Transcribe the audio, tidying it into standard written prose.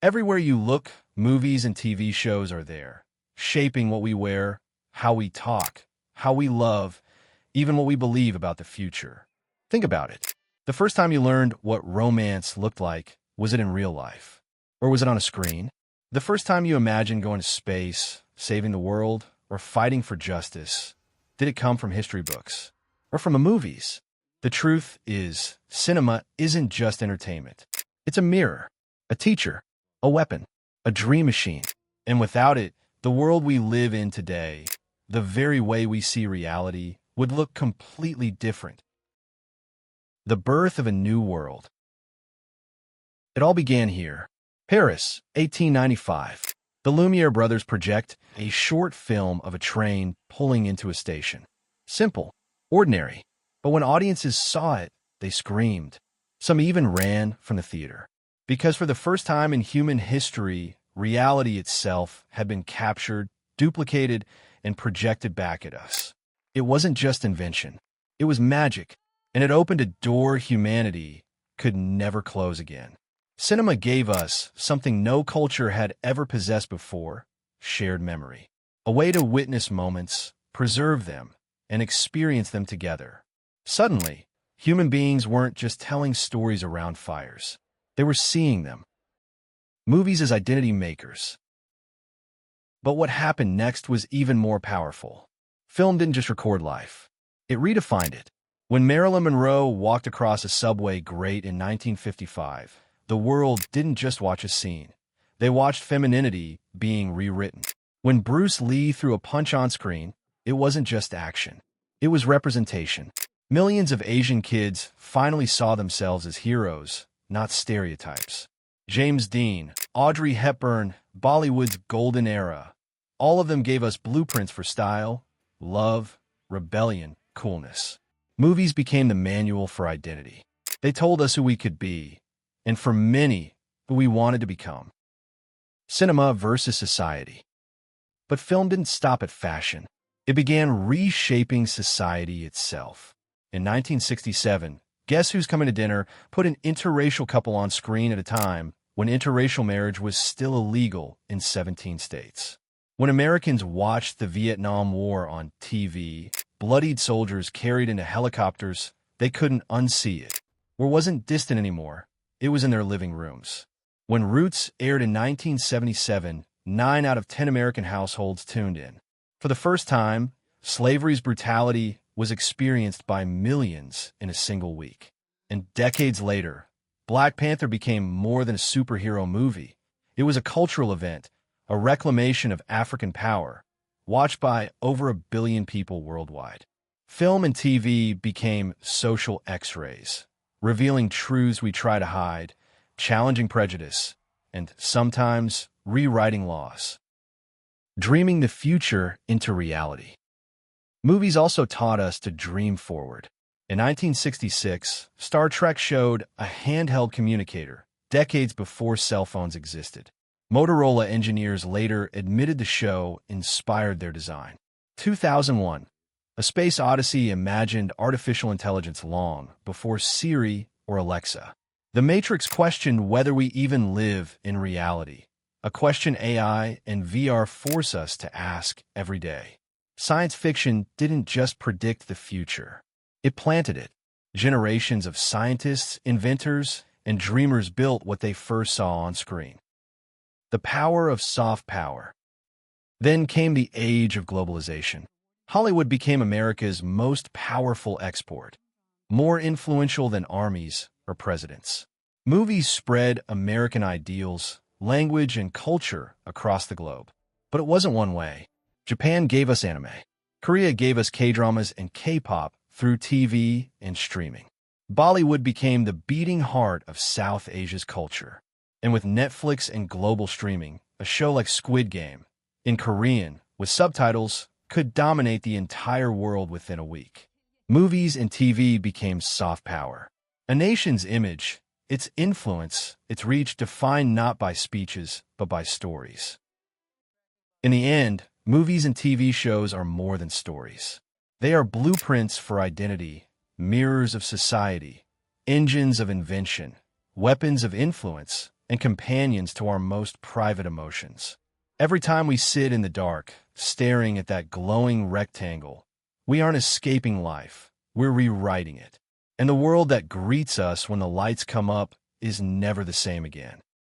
Everywhere you look, movies and TV shows are there, shaping what we wear, how we talk, how we love, even what we believe about the future. Think about it. The first time you learned what romance looked like, was it in real life? Or was it on a screen? The first time you imagined going to space, saving the world, or fighting for justice, did it come from history books? Or from the movies? The truth is, cinema isn't just entertainment. It's a mirror, a teacher, a weapon, a dream machine. And without it, the world we live in today, the very way we see reality, would look completely different. The birth of a new world. It all began here. Paris, 1895. The Lumiere brothers project a short film of a train pulling into a station. Simple, ordinary, but when audiences saw it, they screamed. Some even ran from the theater. Because for the first time in human history, reality itself had been captured, duplicated, and projected back at us. It wasn't just invention. It was magic, and it opened a door humanity could never close again. Cinema gave us something no culture had ever possessed before: shared memory. A way to witness moments, preserve them, and experience them together. Suddenly, human beings weren't just telling stories around fires. They were seeing them. Movies as identity makers. But what happened next was even more powerful. Film didn't just record life. It redefined it. When Marilyn Monroe walked across a subway grate in 1955, the world didn't just watch a scene. They watched femininity being rewritten. When Bruce Lee threw a punch on screen, it wasn't just action. It was representation. Millions of Asian kids finally saw themselves as heroes, not stereotypes. James Dean, Audrey Hepburn, Bollywood's golden era. All of them gave us blueprints for style, love, rebellion, coolness. Movies became the manual for identity. They told us who we could be, and for many, who we wanted to become. Cinema versus society. But film didn't stop at fashion. It began reshaping society itself. In 1967, Guess Who's Coming to Dinner put an interracial couple on screen at a time when interracial marriage was still illegal in 17 states. When Americans watched the Vietnam War on TV, bloodied soldiers carried into helicopters, they couldn't unsee it. War wasn't distant anymore. It was in their living rooms. When Roots aired in 1977, 9 out of 10 American households tuned in. For the first time, slavery's brutality was experienced by millions in a single week. And decades later, Black Panther became more than a superhero movie. It was a cultural event, a reclamation of African power, watched by over 1 billion people worldwide. Film and TV became social X-rays, revealing truths we try to hide, challenging prejudice, and sometimes rewriting laws. Dreaming the future into reality. Movies also taught us to dream forward. In 1966, Star Trek showed a handheld communicator, decades before cell phones existed. Motorola engineers later admitted the show inspired their design. 2001, A Space Odyssey imagined artificial intelligence long before Siri or Alexa. The Matrix questioned whether we even live in reality, a question AI and VR force us to ask every day. Science fiction didn't just predict the future. It planted it. Generations of scientists, inventors, and dreamers built what they first saw on screen. The power of soft power. Then came the age of globalization. Hollywood became America's most powerful export, more influential than armies or presidents. Movies spread American ideals, language, and culture across the globe. But it wasn't one way. Japan gave us anime. Korea gave us K-dramas and K-pop through TV and streaming. Bollywood became the beating heart of South Asia's culture. And with Netflix and global streaming, a show like Squid Game, in Korean, with subtitles, could dominate the entire world within a week. Movies and TV became soft power. A nation's image, its influence, its reach defined not by speeches, but by stories. In the end, movies and TV shows are more than stories. They are blueprints for identity, mirrors of society, engines of invention, weapons of influence, and companions to our most private emotions. Every time we sit in the dark, staring at that glowing rectangle, we aren't escaping life, we're rewriting it. And the world that greets us when the lights come up is never the same again.